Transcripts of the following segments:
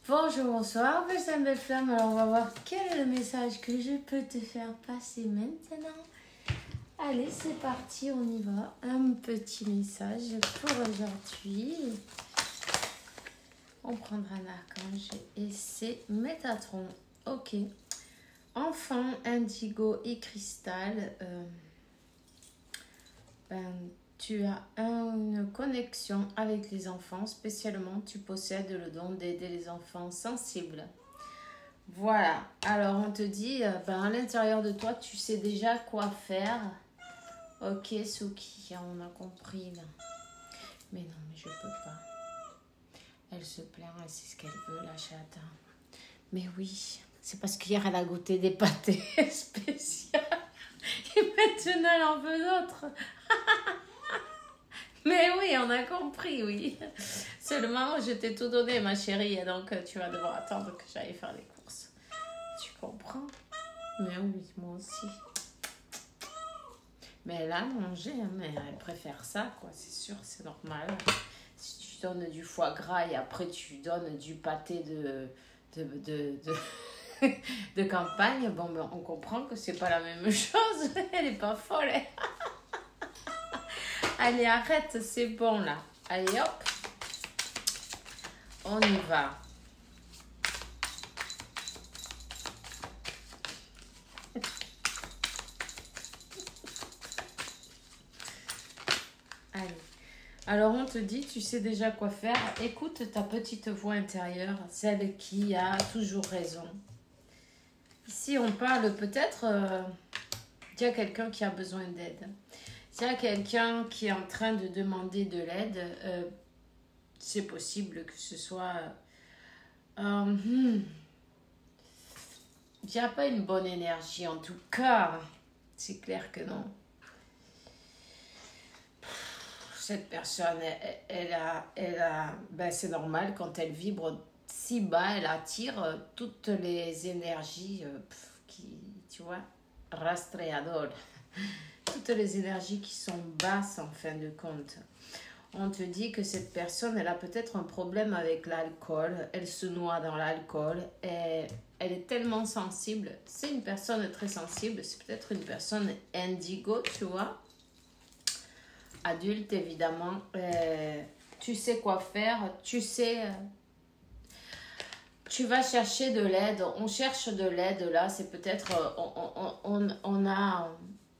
Bonjour, bonsoir, belle belle flamme. Alors, on va voir quel est le message que je peux te faire passer maintenant. Allez, c'est parti, on y va. Un petit message pour aujourd'hui. On prendra un archange et c'est Métatron. Ok. Enfant, indigo et cristal. Tu as une connexion avec les enfants, spécialement tu possèdes le don d'aider les enfants sensibles. Voilà, alors on te dit, à l'intérieur de toi, tu sais déjà quoi faire. Ok, Suki, on a compris là. Mais non, mais je peux pas. Elle se plaint, elle sait ce qu'elle veut, la chatte. Mais oui, c'est parce qu'hier elle a goûté des pâtés spéciaux. Et maintenant elle en veut d'autres. Mais oui, on a compris, oui. Seulement, je t'ai tout donné, ma chérie, donc tu vas devoir attendre que j'aille faire les courses. Tu comprends? Mais oui, moi aussi. Mais elle a mangé, hein, mais elle préfère ça, quoi. C'est sûr, c'est normal. Si tu donnes du foie gras et après tu donnes du pâté de campagne, bon, ben, on comprend que c'est pas la même chose. Elle est pas folle, hein. Allez, arrête, c'est bon là. Allez, hop. On y va. Allez. Alors, on te dit, tu sais déjà quoi faire. Écoute ta petite voix intérieure, celle qui a toujours raison. Ici, on parle peut-être qu'il y a quelqu'un qui a besoin d'aide. S'il y a quelqu'un qui est en train de demander de l'aide, c'est possible que ce soit... il n'y a pas une bonne énergie, en tout cas. C'est clair que non. Cette personne, c'est normal, quand elle vibre si bas, elle attire toutes les énergies qui, tu vois, rastreador. Toutes les énergies qui sont basses en fin de compte. On te dit que cette personne, elle a peut-être un problème avec l'alcool. Elle se noie dans l'alcool. Et elle est tellement sensible. C'est une personne très sensible. C'est peut-être une personne indigo, tu vois. Adulte, évidemment. Tu sais quoi faire. Tu sais... tu vas chercher de l'aide. On cherche de l'aide là. C'est peut-être...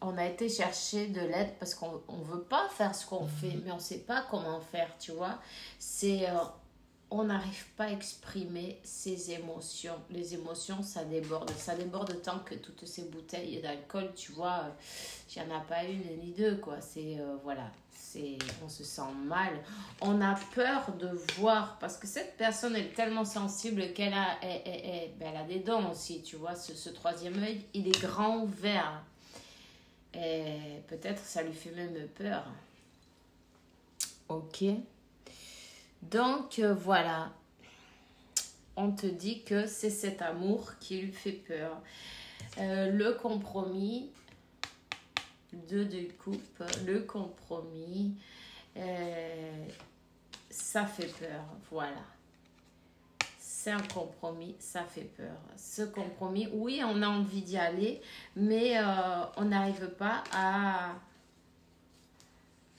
on a été chercher de l'aide parce qu'on ne veut pas faire ce qu'on fait, mais on ne sait pas comment faire, tu vois. On n'arrive pas à exprimer ses émotions. Les émotions, ça déborde. Ça déborde tant que toutes ces bouteilles d'alcool, tu vois, il n'y en a pas une ni deux, quoi. On se sent mal. On a peur de voir, parce que cette personne est tellement sensible qu'elle a, elle a des dons aussi, tu vois. Ce troisième œil, il est grand ouvert. Et peut-être ça lui fait même peur. Ok. Donc voilà. On te dit que c'est cet amour qui lui fait peur. Le compromis. 2 de coupe. Le compromis. Ça fait peur. Voilà. C'est un compromis, ça fait peur. Ce compromis, oui, on a envie d'y aller, mais on n'arrive pas à...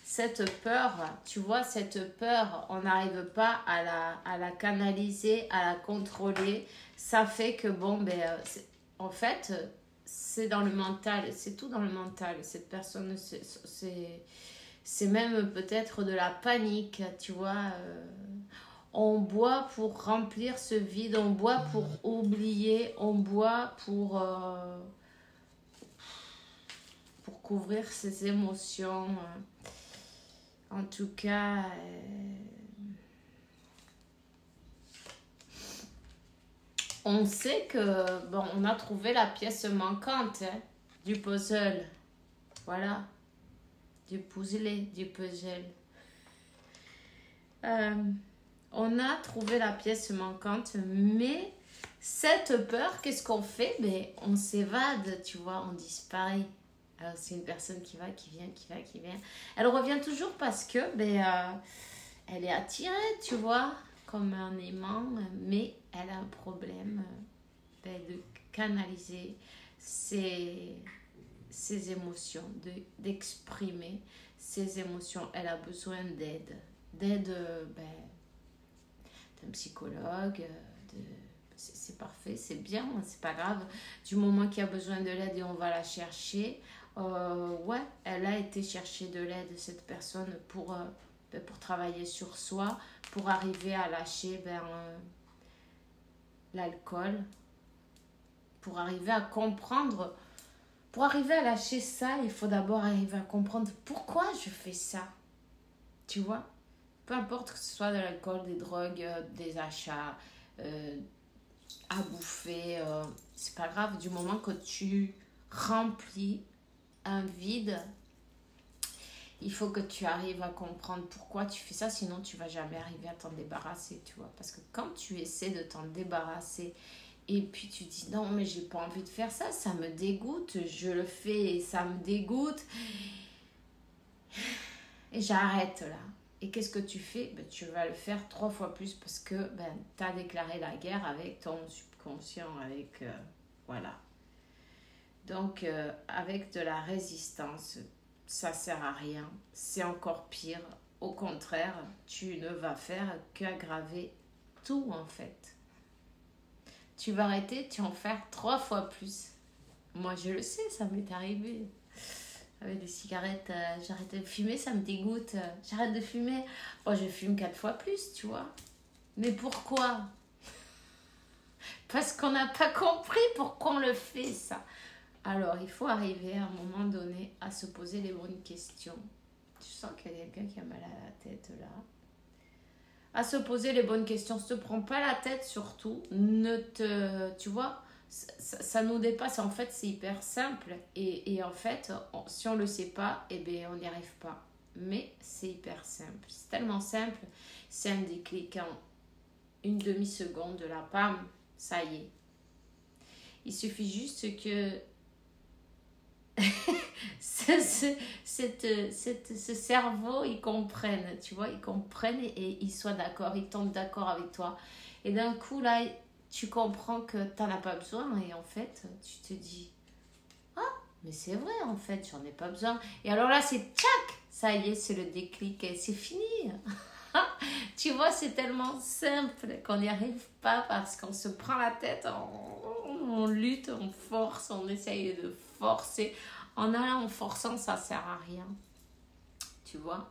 Cette peur, tu vois, cette peur, on n'arrive pas à la canaliser, à la contrôler. Ça fait que, en fait, c'est dans le mental, c'est tout dans le mental. Cette personne, c'est même peut-être de la panique, tu vois. On boit pour remplir ce vide, on boit pour oublier, on boit pour couvrir ses émotions. En tout cas, on sait que, on a trouvé la pièce manquante du puzzle. Voilà, du puzzle. On a trouvé la pièce manquante, mais cette peur, qu'est-ce qu'on fait? On s'évade, tu vois, on disparaît. Alors, c'est une personne qui va, qui vient. Elle revient toujours parce que elle est attirée, tu vois. comme un aimant, mais elle a un problème de canaliser ses émotions, d'exprimer ses émotions. Elle a besoin d'aide. D'aide d'un psychologue, c'est parfait, c'est bien, c'est pas grave. Du moment qu'il y a besoin de l'aide et on va la chercher, ouais, elle a été chercher de l'aide, cette personne, pour travailler sur soi, pour arriver à lâcher l'alcool, pour arriver à comprendre. Pour arriver à lâcher ça, il faut d'abord arriver à comprendre pourquoi je fais ça. Tu vois? Peu importe que ce soit de l'alcool, des drogues, des achats, à bouffer, c'est pas grave. Du moment que tu remplis un vide, il faut que tu arrives à comprendre pourquoi tu fais ça, sinon tu vas jamais arriver à t'en débarrasser, tu vois. Parce que quand tu essaies de t'en débarrasser, et puis tu dis non mais j'ai pas envie de faire ça, ça me dégoûte, je le fais et ça me dégoûte, et j'arrête là. Et qu'est-ce que tu fais? Tu vas le faire 3 fois plus parce que tu as déclaré la guerre avec ton subconscient, avec voilà. Donc avec de la résistance, ça sert à rien, c'est encore pire. Au contraire, tu ne vas faire qu'aggraver tout en fait. Tu vas arrêter, tu vas en faire 3 fois plus. Moi, je le sais, ça m'est arrivé. Avec des cigarettes, j'arrête de fumer, ça me dégoûte. J'arrête de fumer, bon, je fume 4 fois plus, tu vois. Mais pourquoi? Parce qu'on n'a pas compris pourquoi on le fait, ça. Alors, il faut arriver à un moment donné à se poser les bonnes questions. Tu sens qu'il y a quelqu'un qui a mal à la tête, là. À se poser les bonnes questions. Ne te prends pas la tête surtout. Tu vois, ça nous dépasse. En fait, c'est hyper simple. Et en fait, si on ne le sait pas, eh bien, on n'y arrive pas. Mais c'est hyper simple. C'est tellement simple. C'est un déclic en une demi-seconde de la palme. Ça y est. Il suffit juste que ce cerveau, il comprenne, tu vois, il comprenne et il soit d'accord, il tombe d'accord avec toi. Et d'un coup, là, tu comprends que tu n'en as pas besoin et en fait, tu te dis, ah, mais c'est vrai, en fait, j'en ai pas besoin. Et alors là, c'est tchac, ça y est, c'est le déclic et c'est fini. Tu vois, c'est tellement simple qu'on n'y arrive pas parce qu'on se prend la tête, on lutte, on force, on essaye de forcer. En allant en forçant, ça sert à rien. Tu vois?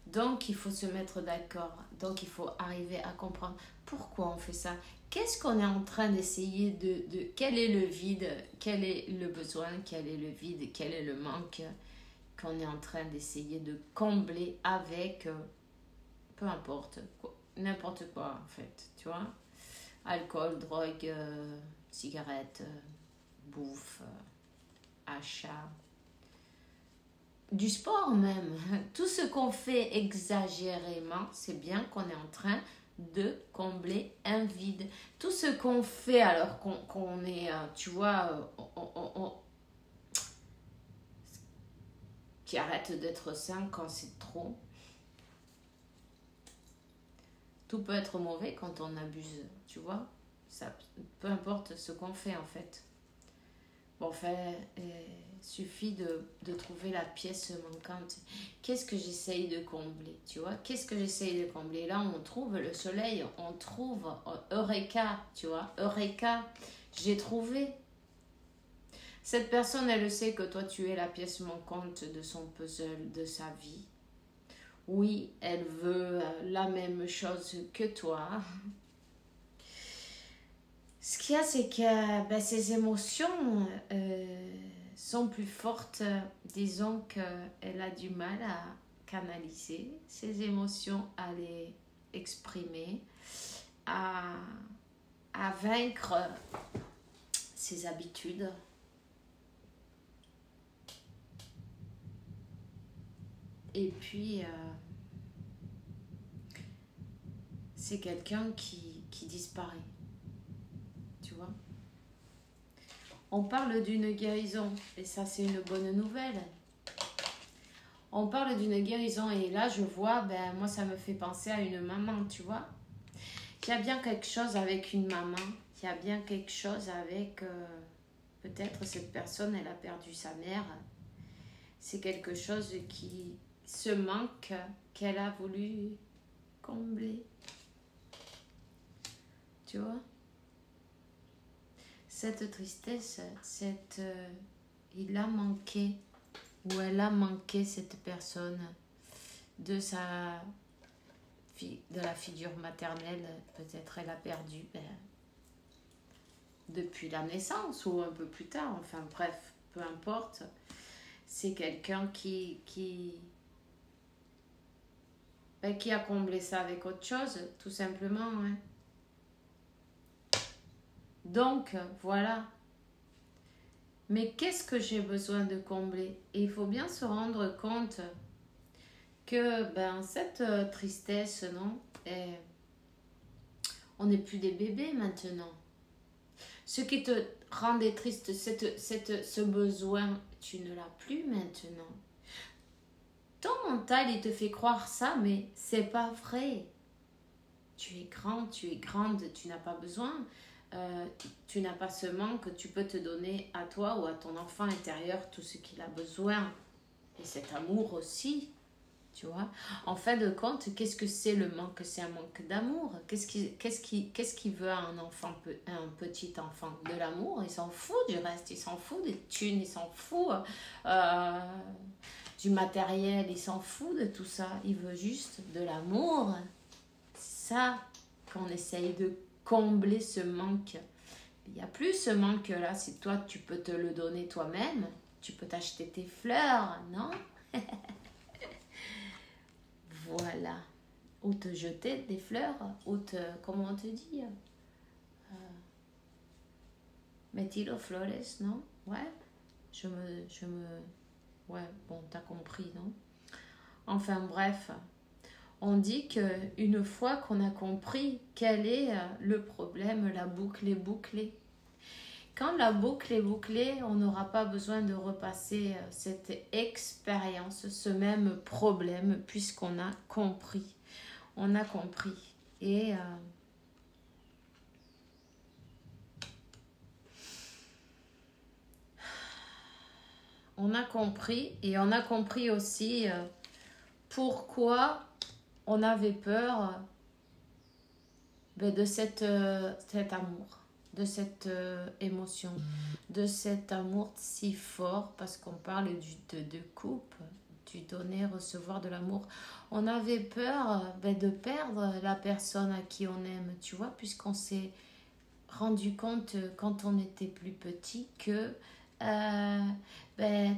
Donc, il faut se mettre d'accord. Donc, il faut arriver à comprendre pourquoi on fait ça. Qu'est-ce qu'on est en train d'essayer de... Quel est le vide? Quel est le besoin? Quel est le vide? Quel est le manque qu'on est en train d'essayer de combler avec... peu importe, n'importe quoi en fait, tu vois, alcool, drogue, cigarette, bouffe, achat, du sport même, tout ce qu'on fait exagérément, c'est bien qu'on est en train de combler un vide. Tout ce qu'on fait alors qu'on est, tu vois, qui arrête d'être sain quand c'est trop. Tout peut être mauvais quand on abuse, tu vois. Ça, peu importe ce qu'on fait en fait. Bon, enfin, suffit de trouver la pièce manquante. Qu'est-ce que j'essaye de combler, tu vois? Qu'est-ce que j'essaye de combler? Là, on trouve le soleil, on trouve Eureka, tu vois? Eureka, j'ai trouvé. Cette personne, elle sait que toi, tu es la pièce manquante de son puzzle, de sa vie. Oui, elle veut la même chose que toi. Ce qu'il y a, c'est que ses émotions sont plus fortes. Disons qu'elle a du mal à canaliser ses émotions, à les exprimer, à vaincre ses habitudes. Et puis, c'est quelqu'un qui disparaît. Tu vois? On parle d'une guérison, et ça, c'est une bonne nouvelle. On parle d'une guérison, et là, je vois, moi, ça me fait penser à une maman, tu vois? Il y a bien quelque chose avec une maman. Il y a bien quelque chose avec... peut-être cette personne, elle a perdu sa mère. C'est quelque chose qui... Ce manque qu'elle a voulu combler. Tu vois? Cette tristesse, il a manqué, ou elle a manqué cette personne de de la figure maternelle. Peut-être elle a perdu depuis la naissance ou un peu plus tard. Enfin bref, peu importe. C'est quelqu'un qui a comblé ça avec autre chose, tout simplement. Hein. Donc, voilà. Mais qu'est-ce que j'ai besoin de combler? Et il faut bien se rendre compte que cette tristesse, non, on n'est plus des bébés maintenant. Ce qui te rendait triste, ce besoin, tu ne l'as plus maintenant. Ton mental, il te fait croire ça, mais c'est pas vrai. Tu es grand, tu es grande, tu n'as pas besoin. Tu n'as pas ce manque, tu peux te donner à toi ou à ton enfant intérieur tout ce qu'il a besoin. Et cet amour aussi, tu vois. En fin de compte, qu'est-ce que c'est le manque? C'est un manque d'amour. Qu'est-ce qui veut un enfant, un petit enfant? De l'amour. Il s'en fout du reste, il s'en fout des thunes, il s'en fout du matériel, il s'en fout de tout ça. Il veut juste de l'amour. C'est ça qu'on essaye de combler, ce manque. Il n'y a plus ce manque-là. Si toi, tu peux te le donner toi-même, tu peux t'acheter tes fleurs, non? Voilà. Ou te jeter des fleurs, ou te... Comment on te dit? Metilo flores, non? Ouais. Ouais, bon, t'as compris, non? Enfin, bref. On dit qu'une fois qu'on a compris quel est le problème, la boucle est bouclée. Quand la boucle est bouclée, on n'aura pas besoin de repasser cette expérience, ce même problème, puisqu'on a compris. On a compris. Et on a compris. Et on a compris aussi pourquoi on avait peur de cet amour, de cette émotion, de cet amour si fort, parce qu'on parle de couple, du donner, recevoir de l'amour. On avait peur de perdre la personne à qui on aime, tu vois, puisqu'on s'est rendu compte quand on était plus petit que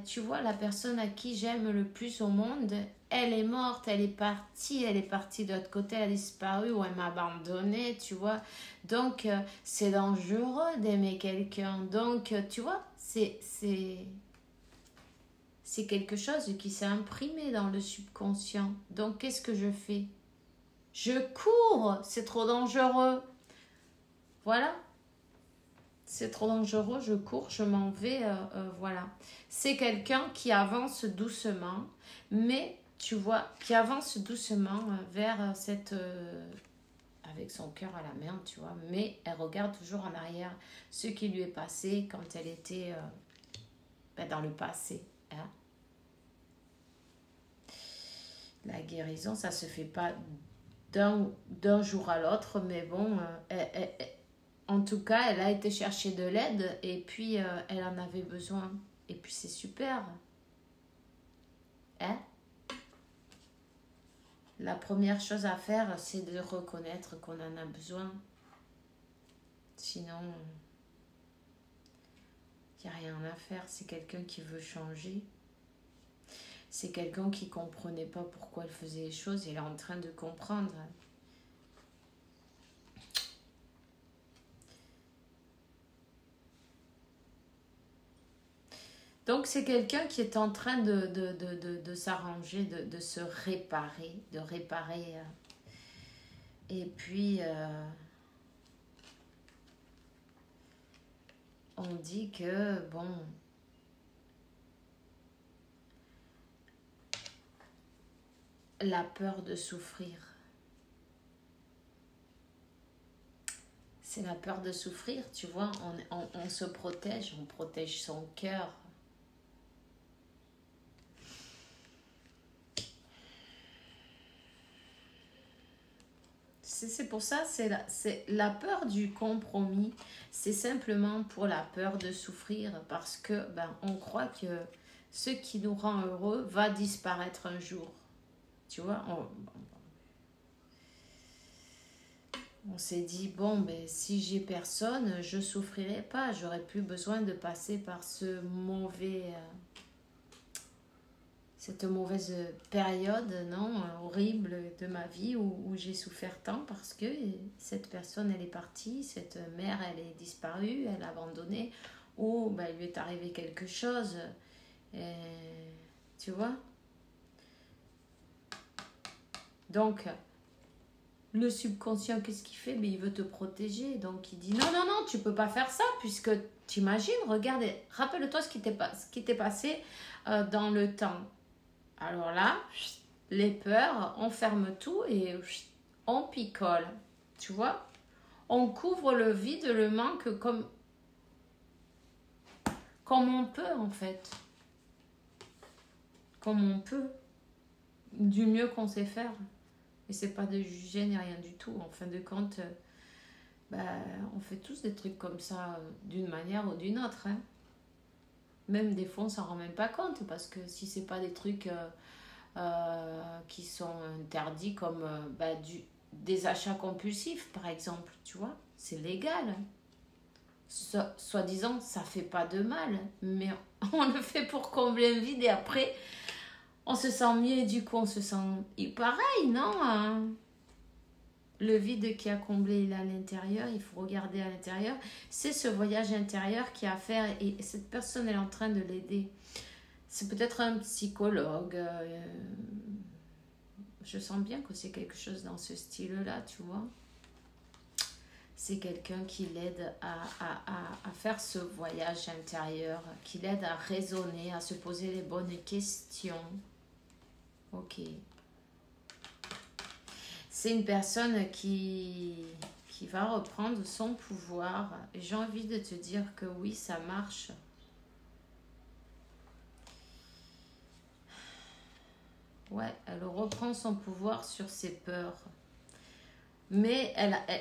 tu vois, la personne à qui j'aime le plus au monde, elle est morte, elle est partie de l'autre côté, elle a disparu ou elle m'a abandonnée, tu vois. Donc, c'est dangereux d'aimer quelqu'un. Donc, tu vois, c'est quelque chose qui s'est imprimé dans le subconscient. Donc, qu'est-ce que je fais? Je cours, c'est trop dangereux. Voilà. C'est trop dangereux, je cours, je m'en vais, voilà. C'est quelqu'un qui avance doucement, mais tu vois, qui avance doucement vers cette... avec son cœur à la main, tu vois, mais elle regarde toujours en arrière ce qui lui est passé quand elle était dans le passé. Hein. La guérison, ça se fait pas d'un jour à l'autre, mais bon, en tout cas, elle a été chercher de l'aide et puis elle en avait besoin. Et puis c'est super. Hein? La première chose à faire, c'est de reconnaître qu'on en a besoin. Sinon, il n'y a rien à faire. C'est quelqu'un qui veut changer. C'est quelqu'un qui ne comprenait pas pourquoi elle faisait les choses. Elle est en train de comprendre. Donc c'est quelqu'un qui est en train de s'arranger, de se réparer, de réparer. Et puis, on dit que, bon, la peur de souffrir. C'est la peur de souffrir, tu vois. On se protège, on protège son cœur. C'est pour ça, c'est la peur du compromis. C'est simplement pour la peur de souffrir parce que on croit que ce qui nous rend heureux va disparaître un jour. Tu vois, on s'est dit, bon, si j'ai personne, je souffrirai pas. J'aurais plus besoin de passer par cette mauvaise période, non, horrible de ma vie où j'ai souffert tant parce que cette personne, elle est partie, cette mère, elle est disparue, elle a abandonné, ou il lui est arrivé quelque chose. Et, tu vois? Donc, le subconscient, qu'est-ce qu'il fait? Il veut te protéger. Donc, il dit non, non, non, tu peux pas faire ça puisque t'imagines, regarde, rappelle-toi ce qui t'est passé dans le temps. Alors là, les peurs, on ferme tout et on picole. Tu vois? On couvre le vide, le manque comme on peut en fait. Comme on peut. Du mieux qu'on sait faire. Et c'est pas de juger ni rien du tout. En fin de compte, on fait tous des trucs comme ça d'une manière ou d'une autre. Hein. Même des fois, on s'en rend même pas compte parce que si c'est pas des trucs qui sont interdits comme des achats compulsifs, par exemple, tu vois, c'est légal. Soi-disant, ça fait pas de mal, mais on le fait pour combler un vide et après, on se sent mieux et du coup, on se sent pareil, non hein? Le vide qui a comblé il est à l'intérieur, il faut regarder à l'intérieur. C'est ce voyage intérieur qui a à faire et cette personne elle est en train de l'aider. C'est peut-être un psychologue. Je sens bien que c'est quelque chose dans ce style-là, tu vois. C'est quelqu'un qui l'aide à faire ce voyage intérieur, qui l'aide à raisonner, à se poser les bonnes questions. Ok. C'est une personne qui va reprendre son pouvoir. Et j'ai envie de te dire que oui, ça marche. Ouais, elle reprend son pouvoir sur ses peurs. Mais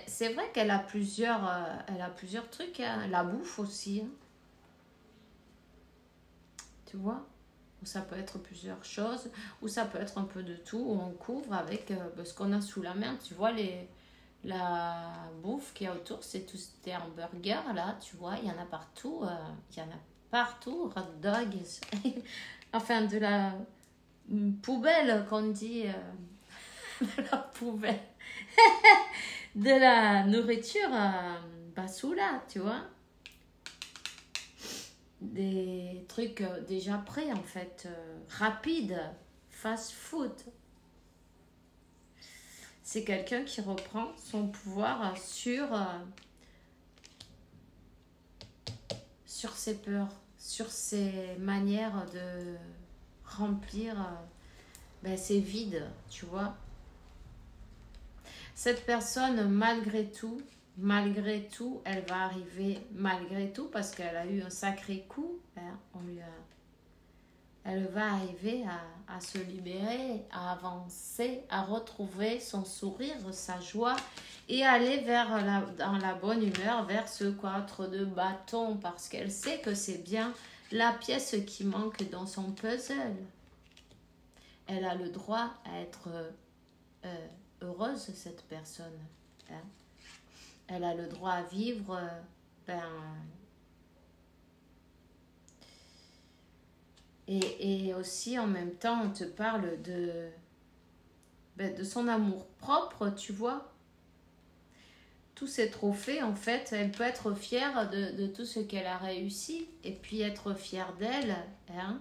c'est vrai qu'elle a plusieurs trucs. Hein. La bouffe aussi. Hein. Tu vois? Ou ça peut être plusieurs choses. Ou ça peut être un peu de tout. Ou on couvre avec ce qu'on a sous la main. Tu vois, la bouffe qui est autour, c'est tous des hamburgers. Là, tu vois, il y en a partout. Il y en a partout. Hot dogs. Enfin, de la poubelle qu'on dit. De la poubelle. De la nourriture bassoula, tu vois. Des trucs déjà prêts en fait, rapides, fast food. C'est quelqu'un qui reprend son pouvoir sur ses peurs, sur ses manières de remplir ses vides, tu vois. Cette personne, malgré tout, elle va arriver malgré tout parce qu'elle a eu un sacré coup. Hein, elle va arriver à se libérer, à avancer, à retrouver son sourire, sa joie et aller dans la bonne humeur vers ce 4 de bâton parce qu'elle sait que c'est bien la pièce qui manque dans son puzzle. Elle a le droit à être heureuse, cette personne. Hein. Elle a le droit à vivre et aussi en même temps on te parle de son amour propre, tu vois. Tous ces trophées, en fait, elle peut être fière de tout ce qu'elle a réussi et puis être fière d'elle. Hein.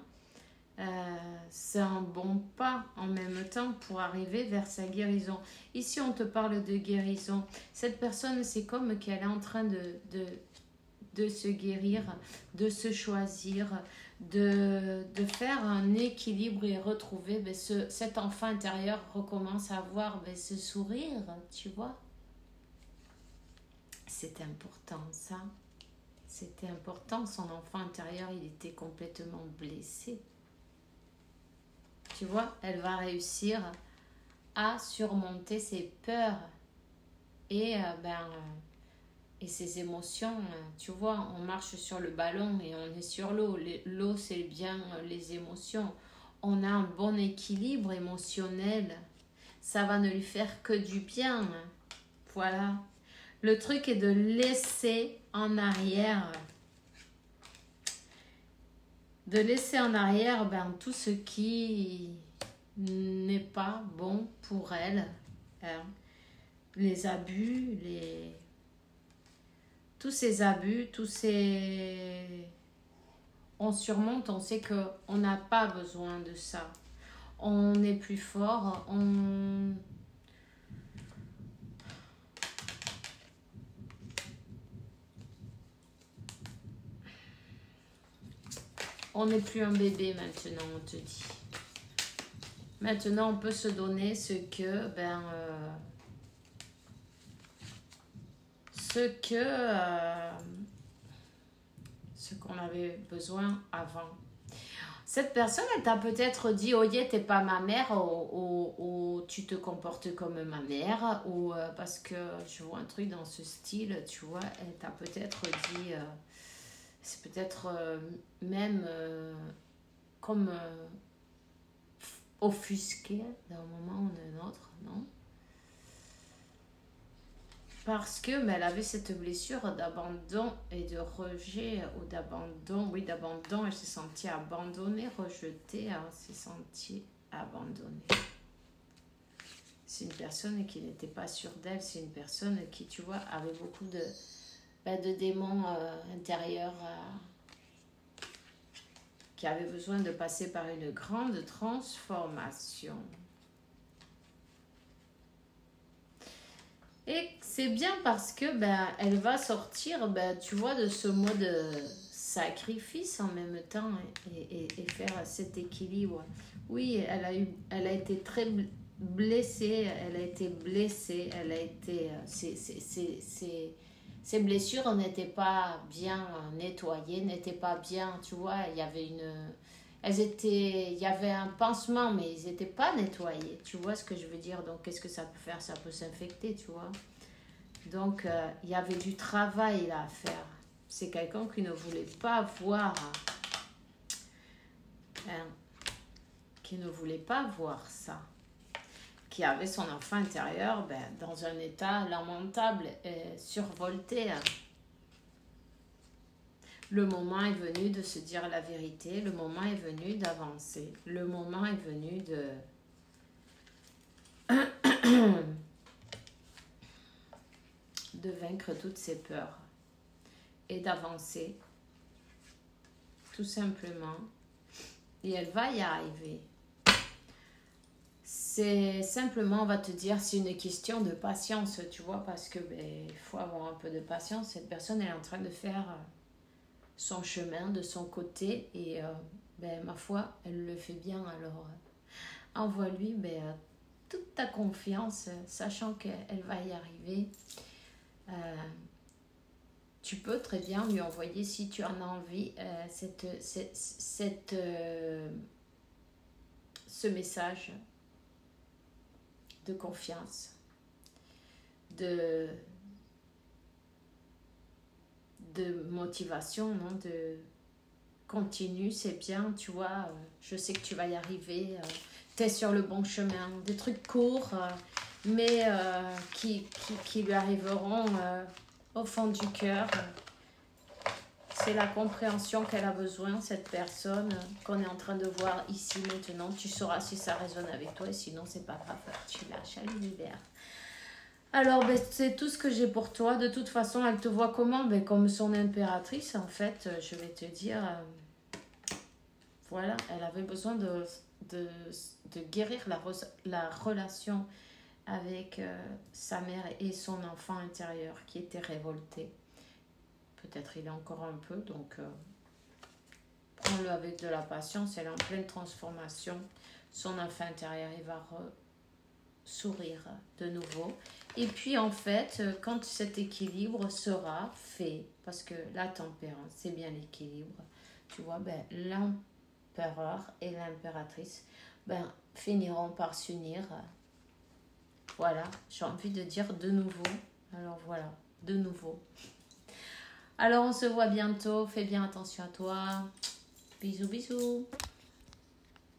C'est un bon pas en même temps pour arriver vers sa guérison. Ici, on te parle de guérison. Cette personne, c'est comme qu'elle est en train de se guérir, de se choisir, de faire un équilibre et retrouver cet enfant intérieur recommence à avoir ce sourire, tu vois. c'était important ça. C'était important, son enfant intérieur, il était complètement blessé. Tu vois, elle va réussir à surmonter ses peurs et, et ses émotions. Tu vois, on marche sur le ballon et on est sur l'eau. L'eau, c'est bien les émotions. On a un bon équilibre émotionnel. Ça va ne lui faire que du bien. Voilà. Le truc est de laisser en arrière. De laisser en arrière tout ce qui n'est pas bon pour elle. Hein. Les abus, tous ces abus, on surmonte, on sait qu'on n'a pas besoin de ça. On est plus fort, on n'est plus un bébé maintenant, on te dit. Maintenant, on peut se donner ce qu'on avait besoin avant. Cette personne, elle t'a peut-être dit, oh yeah, t'es pas ma mère, ou tu te comportes comme ma mère, ou parce que je vois un truc dans ce style, tu vois, elle t'a peut-être dit, c'est peut-être même comme offusqué d'un moment ou d'un autre, non? Parce que elle avait cette blessure d'abandon et de rejet, ou d'abandon, oui, d'abandon, elle s'est sentie abandonnée, rejetée, elle s'est sentie abandonnée. C'est une personne qui n'était pas sûre d'elle, c'est une personne qui, tu vois, avait beaucoup de démons intérieurs, qui avait besoin de passer par une grande transformation. Et c'est bien parce que elle va sortir, tu vois, de ce mode sacrifice en même temps et faire cet équilibre. Oui, elle a été très blessée, elle a été blessée, elle a été... Ses blessures n'étaient pas bien nettoyées, n'étaient pas bien, tu vois, il y avait il y avait un pansement, mais ils n'étaient pas nettoyés. Tu vois ce que je veux dire? Donc, qu'est-ce que ça peut faire? Ça peut s'infecter, tu vois. Donc, il y avait du travail là à faire. C'est quelqu'un qui ne voulait pas voir, qui ne voulait pas voir ça. Qui avait son enfant intérieur dans un état lamentable et survolté. Le moment est venu de se dire la vérité, le moment est venu d'avancer, le moment est venu de vaincre toutes ses peurs et d'avancer, tout simplement. Et elle va y arriver. C'est simplement, on va te dire, c'est une question de patience, tu vois, parce que il faut avoir un peu de patience. Cette personne, elle est en train de faire son chemin de son côté et ma foi, elle le fait bien. Alors, envoie-lui toute ta confiance, sachant qu'elle va y arriver. Tu peux très bien lui envoyer, si tu en as envie, ce message de confiance, de motivation, non, de continue, c'est bien, tu vois, je sais que tu vas y arriver, tu es sur le bon chemin, des trucs courts, mais qui lui arriveront au fond du cœur. C'est la compréhension qu'elle a besoin, cette personne qu'on est en train de voir ici maintenant. Tu sauras si ça résonne avec toi et sinon c'est pas grave, tu lâches, elle libère. Alors, c'est tout ce que j'ai pour toi. De toute façon, elle te voit comment? Comme son impératrice, en fait, je vais te dire. Voilà, elle avait besoin de guérir la relation avec sa mère et son enfant intérieur qui était révolté. Peut-être il est encore un peu, donc prends-le avec de la patience. Elle est en pleine transformation. Son enfant intérieur, il va sourire de nouveau. Et puis en fait, quand cet équilibre sera fait, parce que la tempérance, c'est bien l'équilibre, tu vois, ben, l'empereur et l'impératrice ben, finiront par s'unir. Voilà, j'ai envie de dire de nouveau. Alors voilà, de nouveau. Alors on se voit bientôt, fais bien attention à toi. Bisous, bisous.